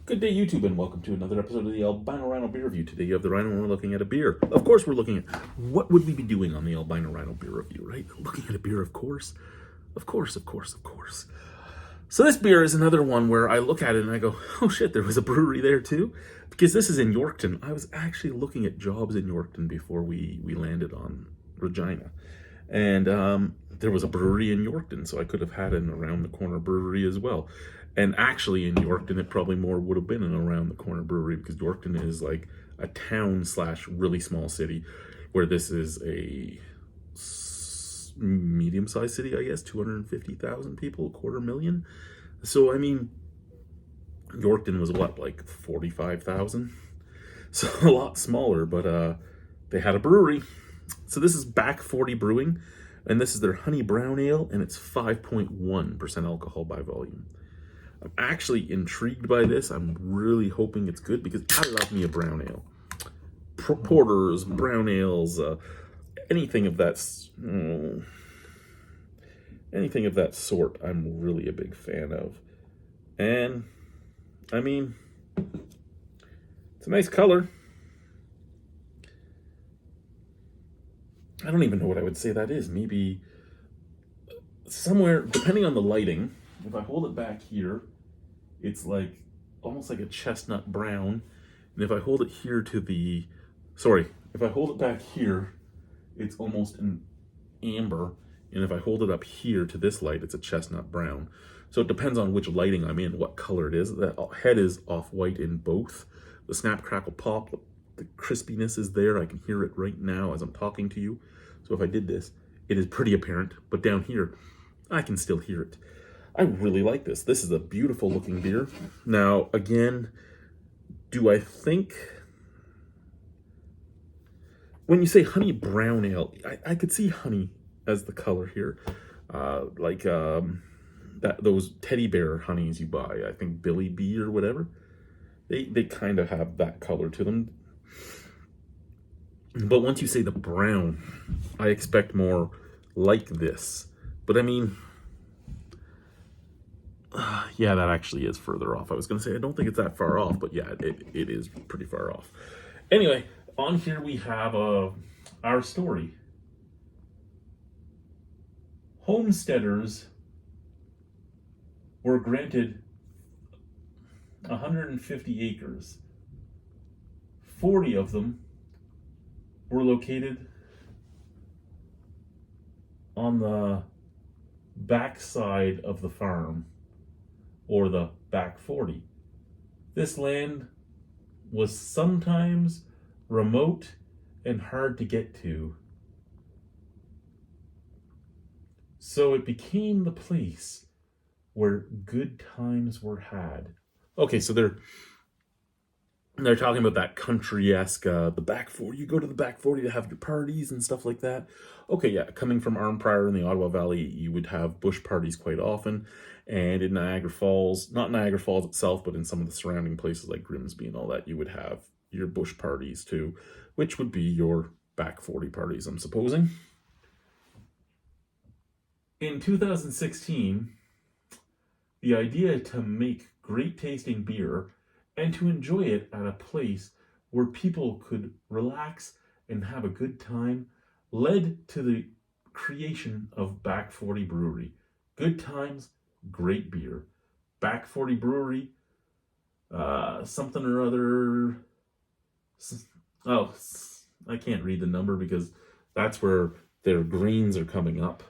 Good day, YouTube, and welcome to another episode of the Albino Rhino Beer Review. Today you have the Rhino and we're looking at a beer. Of course we're looking at, what would we be doing on the Albino Rhino Beer Review, right? Looking at a beer, of course. Of course. So this beer is another one where I look at it and I go, oh shit, there was a brewery there too? Because this is in Yorkton. I was actually looking at jobs in Yorkton before we landed on Regina. And there was a brewery in Yorkton, so I could have had an around the corner brewery as well. And actually in Yorkton, it probably more would have been an around the corner brewery because Yorkton is like a town / really small city, where this is a medium-sized city, I guess, 250,000 people, 250,000. So, I mean, Yorkton was what, like 45,000? So a lot smaller, but they had a brewery. So this is Back 40 Brewing, and this is their Honey Brown Ale, and it's 5.1% alcohol by volume. I'm actually intrigued by this. I'm really hoping it's good because I love me a brown ale. Porters, brown ales, anything of that sort, I'm really a big fan of. And I mean, it's a nice color. I don't even know what I would say that is. Maybe somewhere, depending on the lighting, if I hold it back here, it's like almost like a chestnut brown. And if I hold it here to the, if I hold it back here, it's almost an amber. And if I hold it up here to this light, it's a chestnut brown. So it depends on which lighting I'm in, what color it is. That head is off-white in both. The snap, crackle, pop, the crispiness is there. I can hear it right now as I'm talking to you. So if I did this, it is pretty apparent. But down here, I can still hear it. I really like this. This is a beautiful looking beer. Now, again, do I think, when you say honey brown ale, I could see honey as the color here. Those teddy bear honeys you buy, I think Billy Bee or whatever, they kind of have that color to them. But once you say the brown, I expect more like this. But I mean, yeah, that actually is further off. I was going to say, I don't think it's that far off, but yeah, it is pretty far off. Anyway, on here we have our story. Homesteaders were granted 150 acres. 40 of them were located on the back side of the farm, or the back 40. This land was sometimes remote and hard to get to. So it became the place where good times were had. Okay, so they're talking about that country-esque, the back 40. You go to the back 40 to have your parties and stuff like that. Okay, yeah, coming from Arnprior in the Ottawa Valley, you would have bush parties quite often. And in Niagara Falls, not Niagara Falls itself, but in some of the surrounding places like Grimsby and all that, you would have your bush parties too, which would be your back 40 parties, I'm supposing. In 2016, the idea to make great tasting beer and to enjoy it at a place where people could relax and have a good time led to the creation of Back 40 Brewery. Good times, great beer. Back 40 Brewery, something or other. Oh, I can't read the number because that's where their grains are coming up.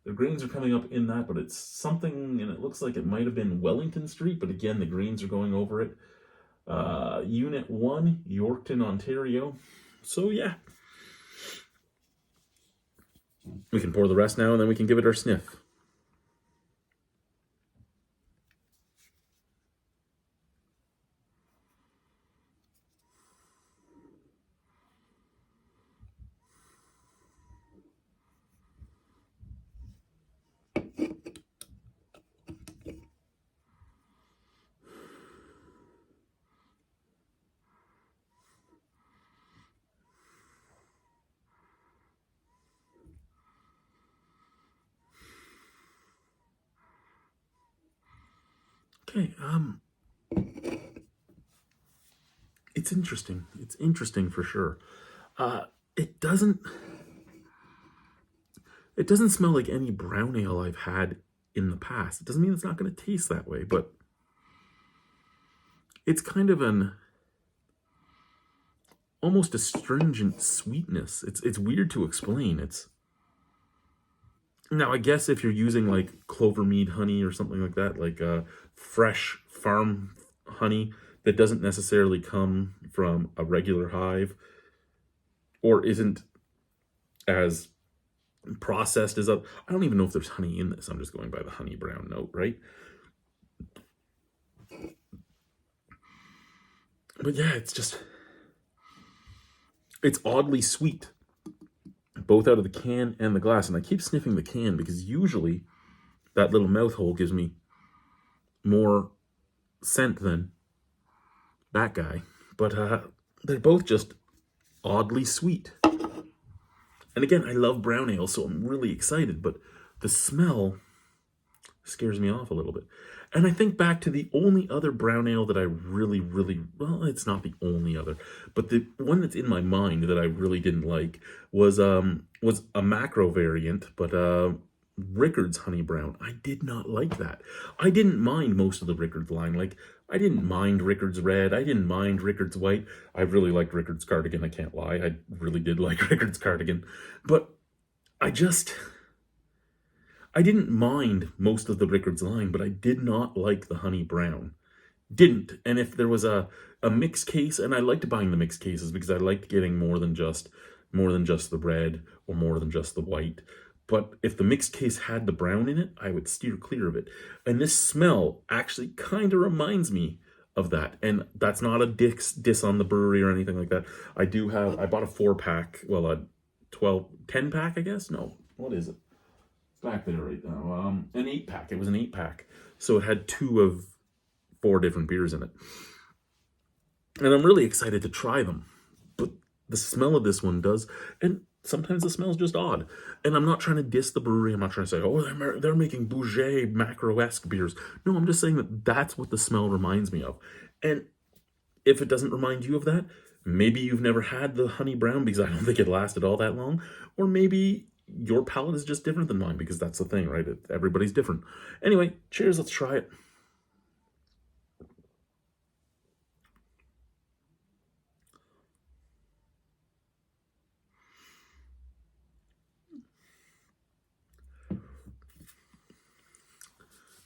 The grains are coming up in that, but it's something, and it looks like it might have been Wellington Street, but again, the grains are going over it. Unit 1, Yorkton, Ontario. So yeah. We can pour the rest now, and then we can give it our sniff. Okay, it's interesting. It's interesting for sure. It doesn't smell like any brown ale I've had in the past. It doesn't mean it's not going to taste that way, but it's kind of an almost astringent sweetness. It's weird to explain. It's now, I guess if you're using like clover mead honey or something like that, like fresh farm honey that doesn't necessarily come from a regular hive or isn't as processed as I don't even know if there's honey in this. I'm just going by the honey brown note, right? But yeah, it's oddly sweet, both out of the can and the glass. And I keep sniffing the can because usually that little mouth hole gives me more scent than that guy. But they're both just oddly sweet. And again, I love brown ale, so I'm really excited. But the smell scares me off a little bit. And I think back to the only other brown ale that I really, well, it's not the only other, but the one that's in my mind that I really didn't like was a macro variant, but Rickard's Honey Brown. I did not like that. I didn't mind most of the Rickard's line. Like, I didn't mind Rickard's Red. I didn't mind Rickard's White. I really liked Rickard's Cardigan, I can't lie. I really did like Rickard's Cardigan. But I didn't mind most of the Rickard's line, but I did not like the Honey Brown. Didn't. And if there was a mixed case, and I liked buying the mixed cases because I liked getting more than just the red or more than just the white. But if the mixed case had the brown in it, I would steer clear of it. And this smell actually kind of reminds me of that. And that's not a diss on the brewery or anything like that. I bought a 4-pack, well, a 10-pack, I guess? No, what is it? Back there right now. An 8-pack. It was an 8-pack. So it had 2 of 4 different beers in it. And I'm really excited to try them. But the smell of this one does, and sometimes the smell's just odd. And I'm not trying to diss the brewery. I'm not trying to say, oh, they're making bougie macro-esque beers. No, I'm just saying that that's what the smell reminds me of. And if it doesn't remind you of that, maybe you've never had the Honey Brown because I don't think it lasted all that long. Or maybe your palate is just different than mine, because that's the thing, right? Everybody's different. Anyway, cheers, let's try it.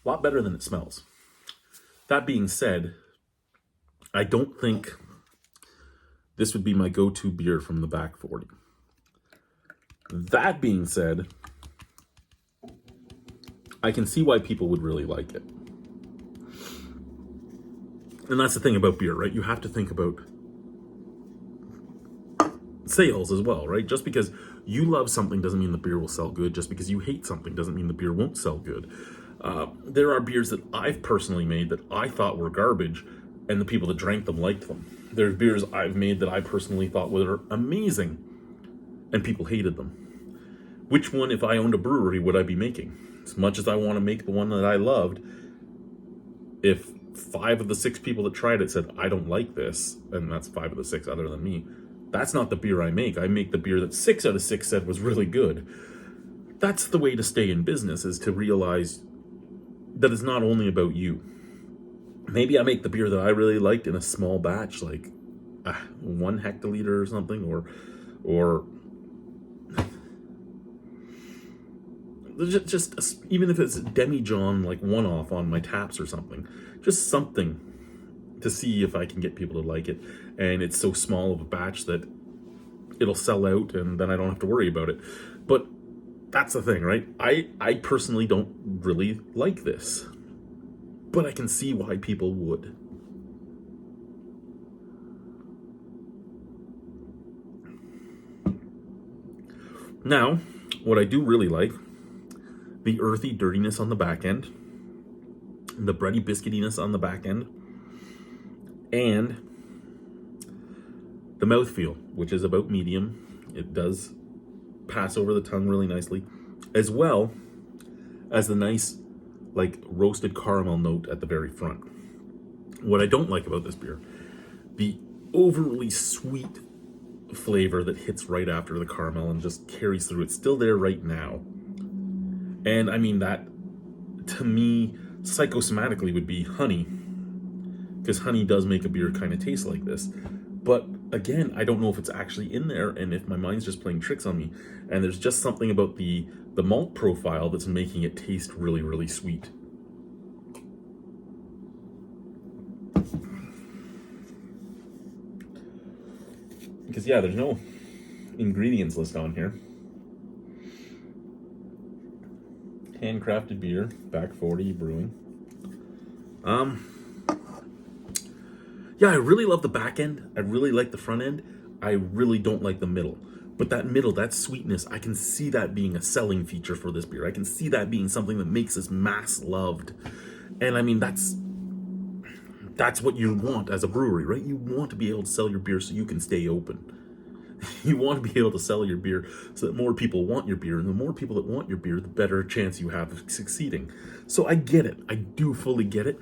A lot better than it smells. That being said, I don't think this would be my go-to beer from the back 40. That being said, I can see why people would really like it. And that's the thing about beer, right? You have to think about sales as well, right? Just because you love something doesn't mean the beer will sell good. Just because you hate something doesn't mean the beer won't sell good. There are beers that I've personally made that I thought were garbage, and the people that drank them liked them. There's beers I've made that I personally thought were amazing, and people hated them. Which one, if I owned a brewery, would I be making? As much as I want to make the one that I loved, if 5 of the 6 people that tried it said, I don't like this, and that's 5 of the 6 other than me, that's not the beer I make. I make the beer that 6 out of 6 said was really good. That's the way to stay in business, is to realize that it's not only about you. Maybe I make the beer that I really liked in a small batch, like 1 hectoliter or something, or just even if it's a demijohn, like one-off on my taps or something, just something to see if I can get people to like it. And it's so small of a batch that it'll sell out, and then I don't have to worry about it. But that's the thing, right? I personally don't really like this, but I can see why people would. Now, what I do really like, the earthy dirtiness on the back end, the bready biscuitiness on the back end, and the mouthfeel, which is about medium. It does pass over the tongue really nicely, as well as the nice, like, roasted caramel note at the very front. What I don't like about this beer, the overly sweet flavor that hits right after the caramel and just carries through. It's still there right now. And I mean, that to me, psychosomatically would be honey, because honey does make a beer kind of taste like this. But again, I don't know if it's actually in there and if my mind's just playing tricks on me. And there's just something about the malt profile that's making it taste really, really sweet. Because yeah, there's no ingredients list on here. Handcrafted beer, Back 40 Brewing. Yeah, I really love the back end. I really like the front end. I really don't like the middle. But that middle, that sweetness, I can see that being a selling feature for this beer. I can see that being something that makes this mass loved. And I mean, that's what you want as a brewery, right? You want to be able to sell your beer so you can stay open. You want to be able to sell your beer so that more people want your beer, and the more people that want your beer, the better chance you have of succeeding. So I get it. I do fully get it.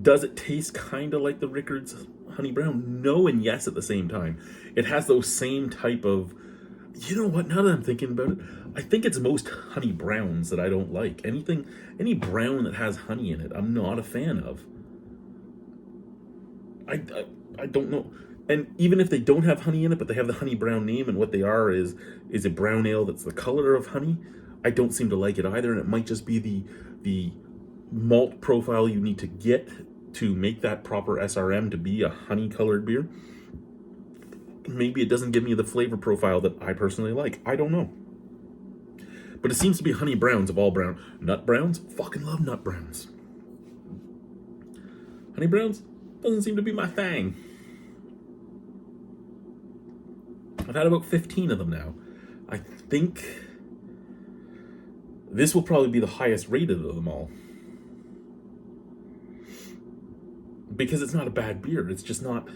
Does it taste kind of like the Rickard's Honey Brown? No and yes at the same time. It has those same type of, you know what, now that I'm thinking about it, I think it's most honey browns that I don't like. Any brown that has honey in it, I'm not a fan of. I don't know. And even if they don't have honey in it, but they have the honey brown name, and what they are is a brown ale that's the color of honey, I don't seem to like it either. And it might just be the malt profile you need to get to make that proper SRM to be a honey colored beer. Maybe it doesn't give me the flavor profile that I personally like. I don't know. But it seems to be honey browns of all brown. Nut browns? Fucking love nut browns. Honey browns? Doesn't seem to be my thing. I've had about 15 of them now. I think this will probably be the highest rated of them all. Because it's not a bad beer. It's just not,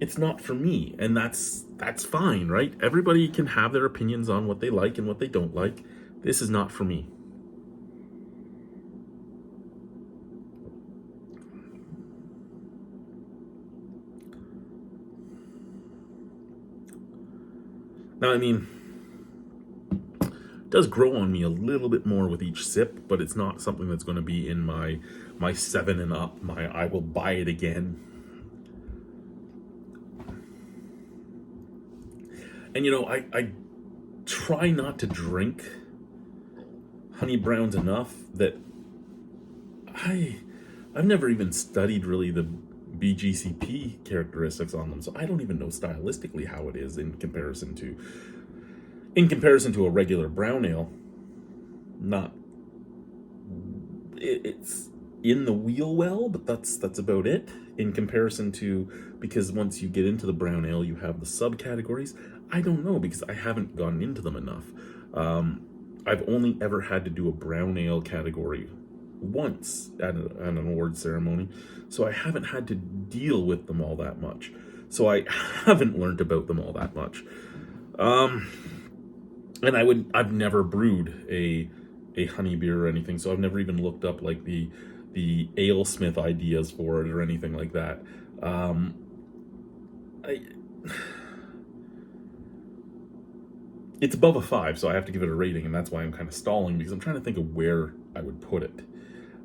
it's not for me. And that's fine, right? Everybody can have their opinions on what they like and what they don't like. This is not for me. Now, I mean, it does grow on me a little bit more with each sip, but it's not something that's going to be in my 7 and up, I will buy it again. And you know, I try not to drink honey browns enough that I've never even studied really the BGCP characteristics on them, so I don't even know stylistically how it is in comparison to a regular brown ale. It's in the wheel well, but that's about it in comparison to, because once you get into the brown ale, you have the subcategories. I don't know, because I haven't gotten into them enough. I've only ever had to do a brown ale category once at an award ceremony, so I haven't had to deal with them all that much. So I haven't learned about them all that much. And I've never brewed a honey beer or anything, so I've never even looked up like the AleSmith ideas for it or anything like that. It's above a 5, so I have to give it a rating, and that's why I'm kind of stalling, because I'm trying to think of where I would put it.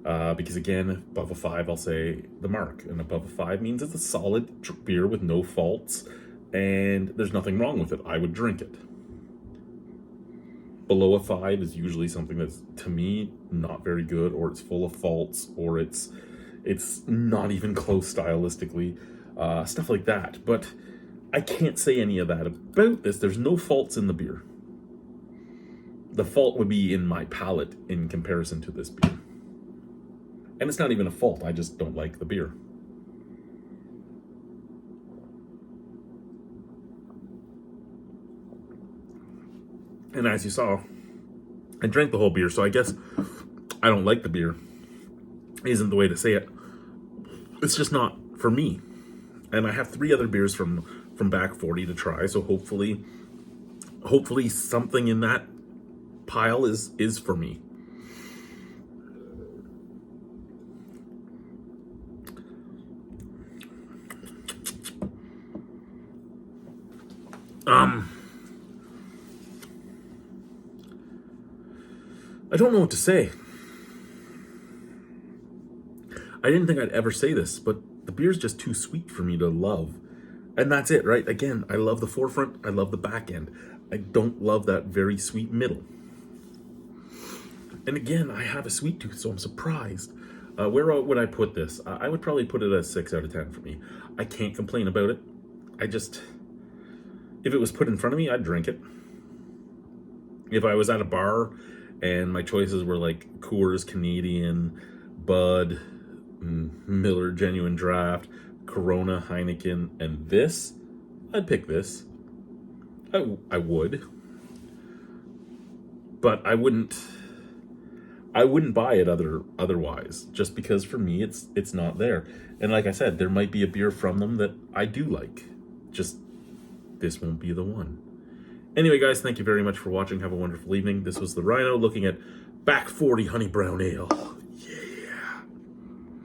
Because again, above a 5, I'll say the mark, and above a 5 means it's a solid beer with no faults, and there's nothing wrong with it. I would drink it. Below a 5 is usually something that's, to me, not very good, or it's full of faults, or it's not even close stylistically, stuff like that. But I can't say any of that about this. There's no faults in the beer. The fault would be in my palate in comparison to this beer. And it's not even a fault, I just don't like the beer. And as you saw, I drank the whole beer, so I guess I don't like the beer isn't the way to say it. It's just not for me. And I have 3 other beers from Back 40 to try, so hopefully something in that pile is for me. I don't know what to say. I didn't think I'd ever say this, but the beer's just too sweet for me to love. And that's it, right? Again, I love the forefront. I love the back end. I don't love that very sweet middle. And again, I have a sweet tooth, so I'm surprised. Where would I put this? I would probably put it at 6 out of 10 for me. I can't complain about it. If it was put in front of me, I'd drink it. If I was at a bar and my choices were like Coors, Canadian, Bud, Miller Genuine Draft, Corona, Heineken, and this, I'd pick this. I would. But I wouldn't buy it otherwise, just because for me it's not there. And like I said, there might be a beer from them that I do like. Just this won't be the one. Anyway, guys, thank you very much for watching. Have a wonderful evening. This was the Rhino looking at Back 40 Honey Brown Ale.